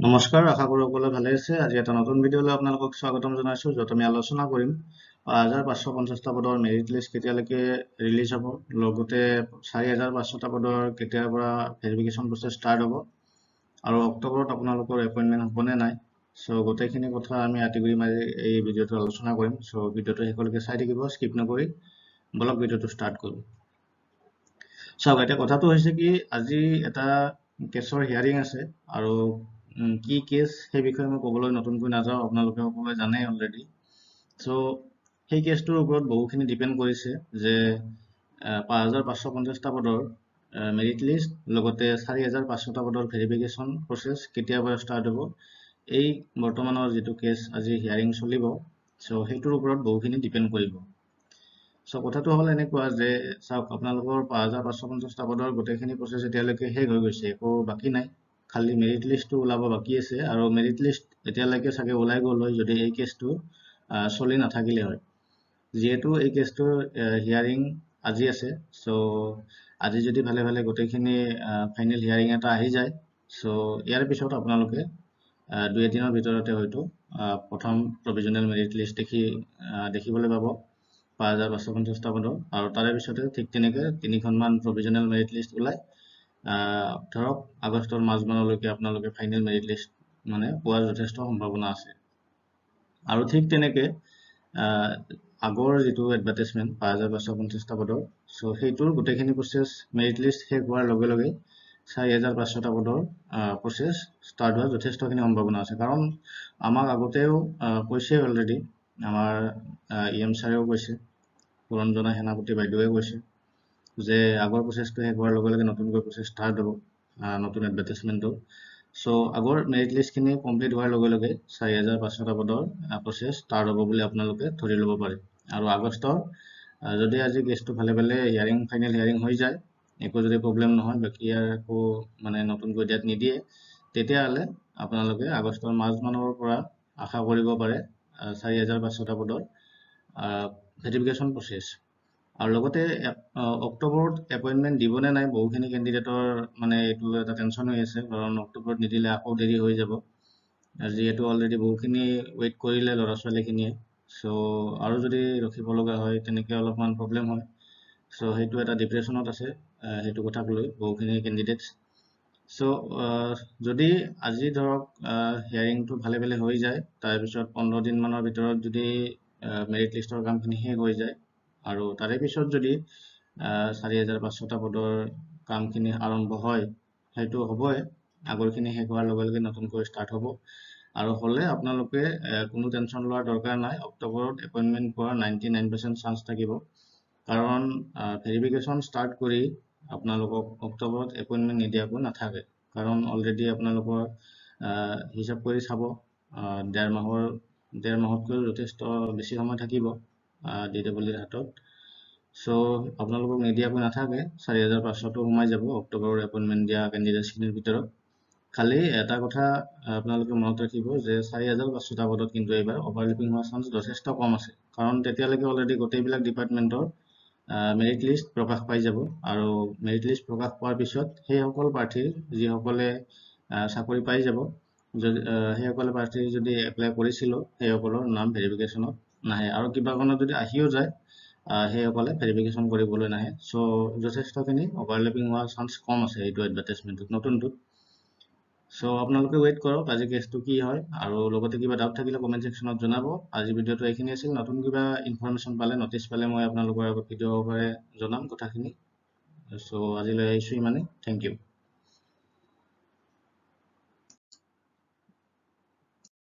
নমস্কাৰ, আশা কৰো সকলোৱে ভালে আছে। আজি এটা নতুন ভিডিঅ'লৈ আপোনালোকক স্বাগতম জনাইছো, য'ত আমি আলোচনা কৰিম ৫৫৫০টা পদৰ মেৰিট লিষ্ট কেতিয়ালৈকে ৰিলিজ হ'ব, লগতে ৪৫০০টা পদৰ কেতিয়াৰ পৰা ভেৰিফিকেশ্যন প্ৰচেছ ষ্টাৰ্ট হ'ব, আৰু অক্টোবৰত আপোনালোকৰ এপইণ্টমেণ্ট হ'ব নে নাই। চ' গোটেইখিনি কথা আমি আঁতিগুৰি মাৰি এই ভিডিঅ'টো আলোচনা কৰিম। চ' ভিডিঅ'টো শেষলৈকে চাই থাকিব, স্কিপ নকৰি। বলক ভিডিঅ'টো ষ্টাৰ্ট কৰোঁ। চাওক, এতিয়া কথাটো হৈছে কি, আজি এটা কেছৰ হিয়াৰিং আছে, আৰু কি কেছ সেই বিষয়ে মই ক'বলৈ নতুনকৈ নাযাওঁ, আপোনালোকে সকলোৱে জানে অলৰেডি। চ' সেই কেছটোৰ ওপৰত বহুখিনি ডিপেণ্ড কৰিছে যে ৫৫৫০টা পদৰ মেৰিট লিষ্ট, লগতে ৪৫০০টা পদৰ ভেৰিফিকেশ্যন প্ৰচেছ কেতিয়াৰ পৰা ষ্টাৰ্ট হ'ব। এই বৰ্তমানৰ যিটো কেছ আজি হিয়াৰিং চলিব, চ' সেইটোৰ ওপৰত বহুখিনি ডিপেণ্ড কৰিব। চ' কথাটো হ'ল এনেকুৱা যে চাওক, আপোনালোকৰ ৫৫৫০টা পদৰ গোটেইখিনি প্ৰচেছ এতিয়ালৈকে শেষ হৈ গৈছে, একো বাকী নাই। খালি মেৰিট লিষ্টটো ওলাব বাকী আছে, আৰু মেৰিট লিষ্ট এতিয়ালৈকে চাগে ওলাই গ'ল হয় যদি এই কেছটো চলি নাথাকিলে হয়। যিহেতু এই কেছটোৰ হিয়াৰিং আজি আছে, চ' আজি যদি ভালে ভালে গোটেইখিনি ফাইনেল হিয়াৰিং এটা আহি যায়, চ' ইয়াৰ পিছত আপোনালোকে ২-১ দিনৰ ভিতৰতে হয়তো প্ৰথম প্ৰভিজনেল মেৰিট লিষ্ট দেখিবলৈ পাব ৫৫৫০টা পদৰ, আৰু তাৰে পিছতে ঠিক তেনেকৈ ৩খনমান প্ৰভিজনেল মেৰিট লিষ্ট ওলাই ধৰক আগষ্টৰ মাজমানলৈকে আপোনালোকে ফাইনেল মেৰিট লিষ্ট পোৱাৰ যথেষ্ট সম্ভাৱনা আছে। আৰু ঠিক তেনেকৈ আগৰ যিটো এডভাৰটাইজমেণ্ট ৫৫৫০টা পদৰ, চ' সেইটোৰ গোটেইখিনি প্ৰচেছ মেৰিট লিষ্ট শেষ হোৱাৰ লগে লগে ৪৫০০টা পদৰ প্ৰচেছ ষ্টাৰ্ট হোৱাৰ যথেষ্টখিনি সম্ভাৱনা আছে। কাৰণ আমাক আগতেও কৈছে অলৰেডি, আমাৰ EM ছাৰেও কৈছে, পুৰঞ্জনা সেনাপতি বাইদেৱে কৈছে যে আগৰ প্ৰচেছটো শেষ হোৱাৰ লগে লগে নতুনকৈ প্ৰচেছ ষ্টাৰ্ট হ'ব, নতুন এডভাৰটাইজমেণ্টটো। চ' আগৰ মেৰিট লিষ্টখিনি কমপ্লিট হোৱাৰ লগে লগে ৪৫০০টা পদৰ প্ৰচেছ ষ্টাৰ্ট হ'ব বুলি আপোনালোকে ধৰি ল'ব পাৰে। আৰু আগষ্টৰ যদি আজি কেছটো ভালে ভালে ফাইনেল হিয়াৰিং হৈ যায়, একো যদি প্ৰব্লেম নহয়, বাকী ইয়াৰ একো নতুনকৈ ডেট নিদিয়ে, তেতিয়াহ'লে আপোনালোকে আগষ্টৰ মাজমানৰ পৰা আশা কৰিব পাৰে ৪৫০০টা পদৰ ভেৰিফিকেশ্যন প্ৰচেছ। আৰু লগতে অক্টোবৰত এপইণ্টমেণ্ট দিবনে নাই, বহুখিনি কেণ্ডিডেটৰ এইটো এটা টেনশ্যন হৈ আছে, কাৰণ অক্টোবৰত নিদিলে আকৌ দেৰি হৈ যাব। যিহেতু অলৰেডি বহুখিনি ৱেইট কৰিলে ল'ৰা ছোৱালীখিনিয়ে, চ' আৰু যদি ৰখিব লগা হয় তেনেকৈ অলপমান প্ৰব্লেম হয়। চ' সেইটো এটা ডিপ্ৰেশ্যনত আছে, সেইটো কথাক লৈ বহুখিনি কেণ্ডিডেটছ। চ' যদি আজি ধৰক হিয়াৰিংটো ভালে ভালে হৈ যায়, তাৰপিছত 15 দিনমানৰ ভিতৰত যদি মেৰিট লিষ্টৰ কামখিনি শেষ হৈ যায়, আৰু তাৰে পিছত যদি ৪৫০০টা পদৰ কামখিনি আৰম্ভ হয়, সেইটো হ'বই। আগৰখিনি শেষ হোৱাৰ লগে লগে নতুনকৈ ষ্টাৰ্ট হ'ব, আৰু হ'লে আপোনালোকে কোনো টেনশ্যন লোৱাৰ দৰকাৰ নাই। অক্টোবৰত এপইণ্টমেণ্ট পোৱাৰ 99% চান্স থাকিব, কাৰণ ভেৰিফিকেশ্যন ষ্টাৰ্ট কৰি আপোনালোকক অক্টোবৰত এপইণ্টমেণ্ট নিদিয়াকৈ নাথাকে। কাৰণ অলৰেডি আপোনালোকৰ হিচাপ কৰি চাব, ডেৰ মাহতকৈ যথেষ্ট বেছি সময় থাকিব DWৰ হাতত। চ' আপোনালোকক নিদিয়াকৈ নাথাকে, ৪৫০০টো সোমাই যাব অক্টোবৰৰ এপইণ্টমেণ্ট দিয়া কেণ্ডিডেটছখিনিৰ ভিতৰত। খালি এটা কথা আপোনালোকে মনত ৰাখিব যে ৪৫০০টা পদত কিন্তু এইবাৰ অভাৰলেপিং হোৱাৰ চান্স যথেষ্ট কম আছে, কাৰণ তেতিয়ালৈকে অলৰেডি গোটেইবিলাক ডিপাৰ্টমেণ্টৰ মেৰিট লিষ্ট প্ৰকাশ পাই যাব, আৰু মেৰিট লিষ্ট প্ৰকাশ পোৱাৰ পিছত সেইসকল প্ৰাৰ্থীৰ যিসকলে চাকৰি পাই যাব, সেইসকলে প্ৰাৰ্থী যদি এপ্লাই কৰিছিলোঁ, সেইসকলৰ নাম ভেৰিফিকেশ্যনত নাহে, আৰু কিবা কাৰণত যদি আহিও যায়, সেইসকলে ভেৰিফিকেশ্যন কৰিবলৈ নাহে। চ' যথেষ্টখিনি অভাৰলেপিং হোৱাৰ চান্স কম আছে এইটো এডভাৰটাইজমেণ্টত, নতুনটোত। চ' আপোনালোকে ৱেইট কৰক আজি কেছটো কি হয়, আৰু লগতে কিবা ডাউট থাকিলে কমেণ্ট ছেকশ্যনত জনাব। আজি ভিডিঅ'টো এইখিনি আছিল। নতুন কিবা ইনফৰমেশ্যন পালে, নটিচ পালে মই আপোনালোকৰ আগত ভিডিঅ' সহকাৰে জনাম কথাখিনি। চ' আজিলৈ আহিছোঁ ইমানে। Thank U.